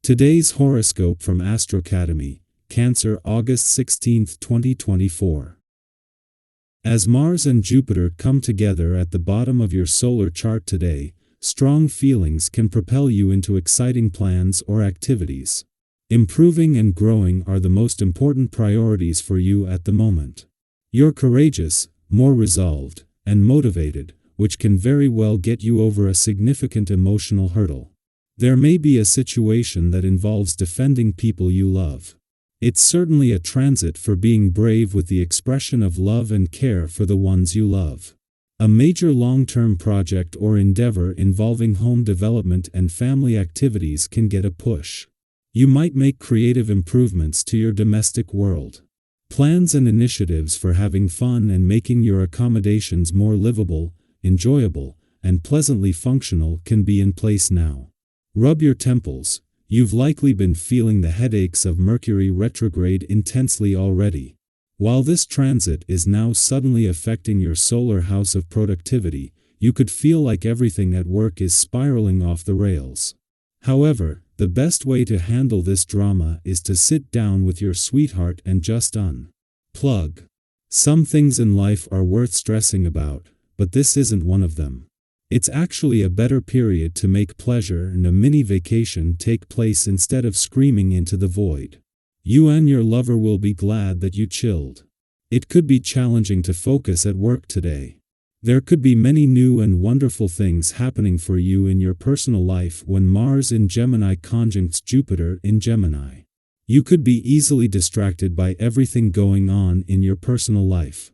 Today's horoscope from AstroCademy, Cancer, August 16, 2024. As Mars and Jupiter come together at the bottom of your solar chart today, strong feelings can propel you into exciting plans or activities. Improving and growing are the most important priorities for you at the moment. You're courageous, more resolved, and motivated, which can very well get you over a significant emotional hurdle. There may be a situation that involves defending people you love. It's certainly a transit for being brave with the expression of love and care for the ones you love. A major long-term project or endeavor involving home development and family activities can get a push. You might make creative improvements to your domestic world. Plans and initiatives for having fun and making your accommodations more livable, enjoyable, and pleasantly functional can be in place now. Rub your temples. You've likely been feeling the headaches of Mercury retrograde intensely already. While this transit is now suddenly affecting your solar house of productivity, you could feel like everything at work is spiraling off the rails. However, the best way to handle this drama is to sit down with your sweetheart and just unplug. Some things in life are worth stressing about, but this isn't one of them. It's actually a better period to make pleasure and a mini vacation take place instead of screaming into the void. You and your lover will be glad that you chilled. It could be challenging to focus at work today. There could be many new and wonderful things happening for you in your personal life when Mars in Gemini conjuncts Jupiter in Gemini. You could be easily distracted by everything going on in your personal life.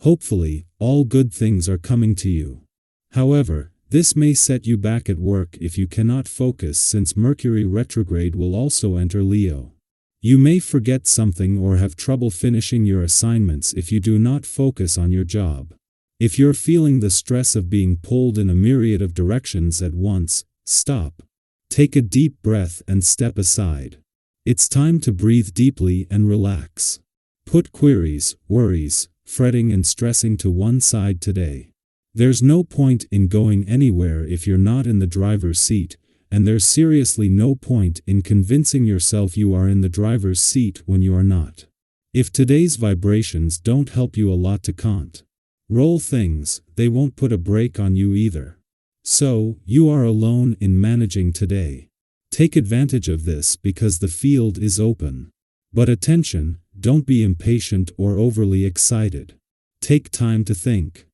Hopefully, all good things are coming to you. However, this may set you back at work if you cannot focus, since Mercury retrograde will also enter Leo. You may forget something or have trouble finishing your assignments if you do not focus on your job. If you're feeling the stress of being pulled in a myriad of directions at once, stop. Take a deep breath and step aside. It's time to breathe deeply and relax. Put queries, worries, fretting and stressing to one side today. There's no point in going anywhere if you're not in the driver's seat, and there's seriously no point in convincing yourself you are in the driver's seat when you are not. If today's vibrations don't help you a lot to control things, they won't put a brake on you either. So, you are alone in managing today. Take advantage of this because the field is open. But attention, don't be impatient or overly excited. Take time to think.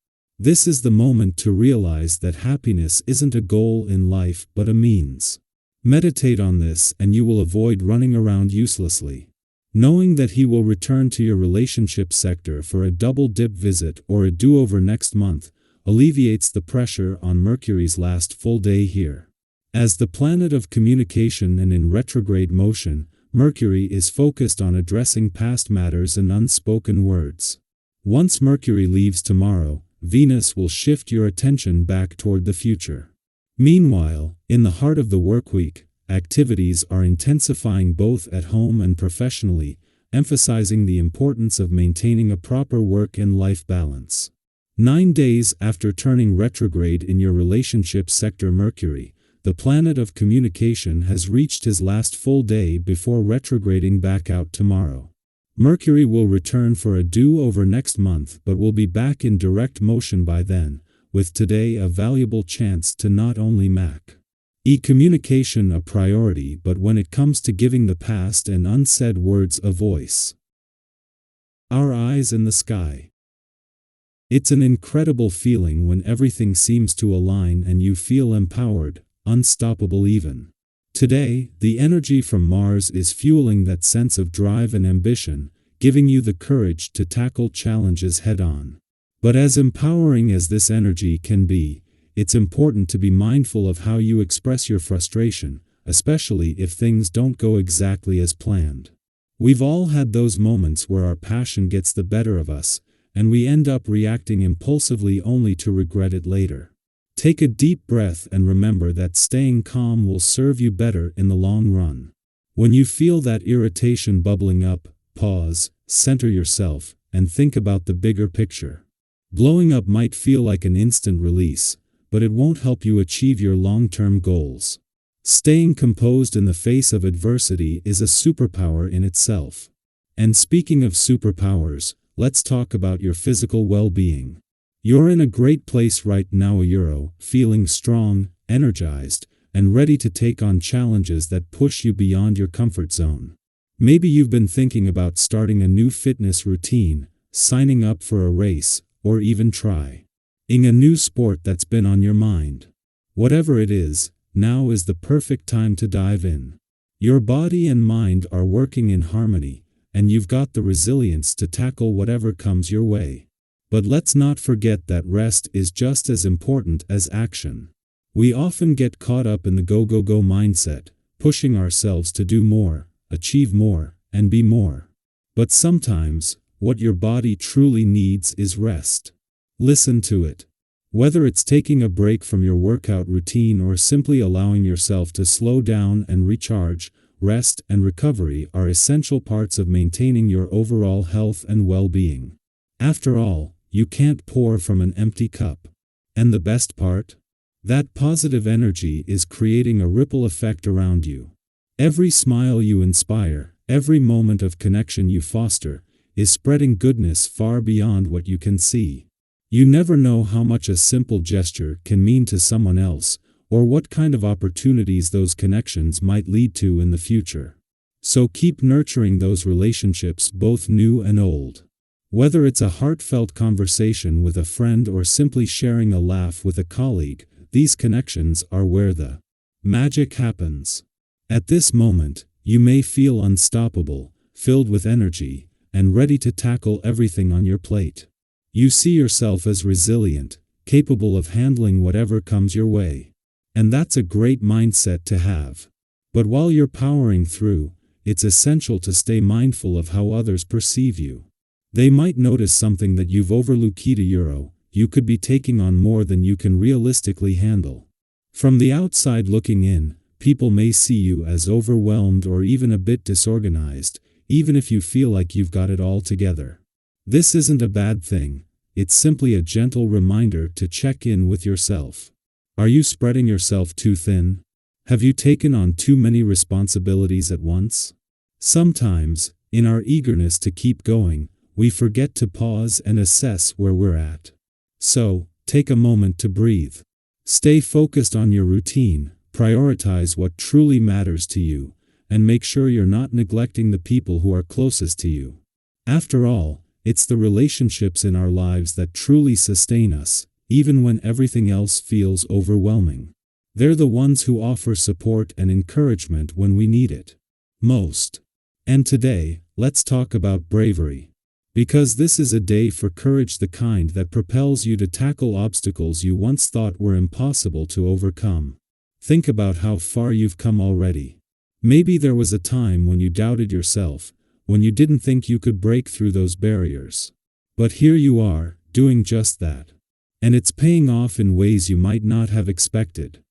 This is the moment to realize that happiness isn't a goal in life but a means. Meditate on this and you will avoid running around uselessly. Knowing that he will return to your relationship sector for a double-dip visit or a do-over next month alleviates the pressure on Mercury's last full day here. As the planet of communication and in retrograde motion, Mercury is focused on addressing past matters and unspoken words. Once Mercury leaves tomorrow, Venus will shift your attention back toward the future. Meanwhile, in the heart of the workweek, activities are intensifying both at home and professionally, emphasizing the importance of maintaining a proper work and life balance. 9 days after turning retrograde in your relationship sector, Mercury, the planet of communication, has reached his last full day before retrograding back out tomorrow. Mercury will return for a do-over next month but will be back in direct motion by then, with today a valuable chance to not only make communication a priority but when it comes to giving the past and unsaid words a voice. Our eyes in the sky. It's an incredible feeling when everything seems to align and you feel empowered, unstoppable even. Today, the energy from Mars is fueling that sense of drive and ambition, giving you the courage to tackle challenges head-on. But as empowering as this energy can be, it's important to be mindful of how you express your frustration, especially if things don't go exactly as planned. We've all had those moments where our passion gets the better of us, and we end up reacting impulsively only to regret it later. Take a deep breath and remember that staying calm will serve you better in the long run. When you feel that irritation bubbling up, pause, center yourself, and think about the bigger picture. Blowing up might feel like an instant release, but it won't help you achieve your long-term goals. Staying composed in the face of adversity is a superpower in itself. And speaking of superpowers, let's talk about your physical well-being. You're in a great place right now, feeling strong, energized, and ready to take on challenges that push you beyond your comfort zone. Maybe you've been thinking about starting a new fitness routine, signing up for a race, or even trying a new sport that's been on your mind. Whatever it is, now is the perfect time to dive in. Your body and mind are working in harmony, and you've got the resilience to tackle whatever comes your way. But let's not forget that rest is just as important as action. We often get caught up in the go-go-go mindset, pushing ourselves to do more, achieve more, and be more. But sometimes, what your body truly needs is rest. Listen to it. Whether it's taking a break from your workout routine or simply allowing yourself to slow down and recharge, rest and recovery are essential parts of maintaining your overall health and well-being. After all, you can't pour from an empty cup. And the best part? That positive energy is creating a ripple effect around you. Every smile you inspire, every moment of connection you foster, is spreading goodness far beyond what you can see. You never know how much a simple gesture can mean to someone else, or what kind of opportunities those connections might lead to in the future. So keep nurturing those relationships, both new and old. Whether it's a heartfelt conversation with a friend or simply sharing a laugh with a colleague, these connections are where the magic happens. At this moment, you may feel unstoppable, filled with energy, and ready to tackle everything on your plate. You see yourself as resilient, capable of handling whatever comes your way. And that's a great mindset to have. But while you're powering through, it's essential to stay mindful of how others perceive you. They might notice something that you've overlooked. You could be taking on more than you can realistically handle. From the outside looking in, people may see you as overwhelmed or even a bit disorganized, even if you feel like you've got it all together. This isn't a bad thing, it's simply a gentle reminder to check in with yourself. Are you spreading yourself too thin? Have you taken on too many responsibilities at once? Sometimes, in our eagerness to keep going, we forget to pause and assess where we're at. So, take a moment to breathe. Stay focused on your routine, prioritize what truly matters to you, and make sure you're not neglecting the people who are closest to you. After all, it's the relationships in our lives that truly sustain us, even when everything else feels overwhelming. They're the ones who offer support and encouragement when we need it most. And today, let's talk about bravery. Because this is a day for courage, the kind that propels you to tackle obstacles you once thought were impossible to overcome. Think about how far you've come already. Maybe there was a time when you doubted yourself, when you didn't think you could break through those barriers. But here you are, doing just that. And it's paying off in ways you might not have expected.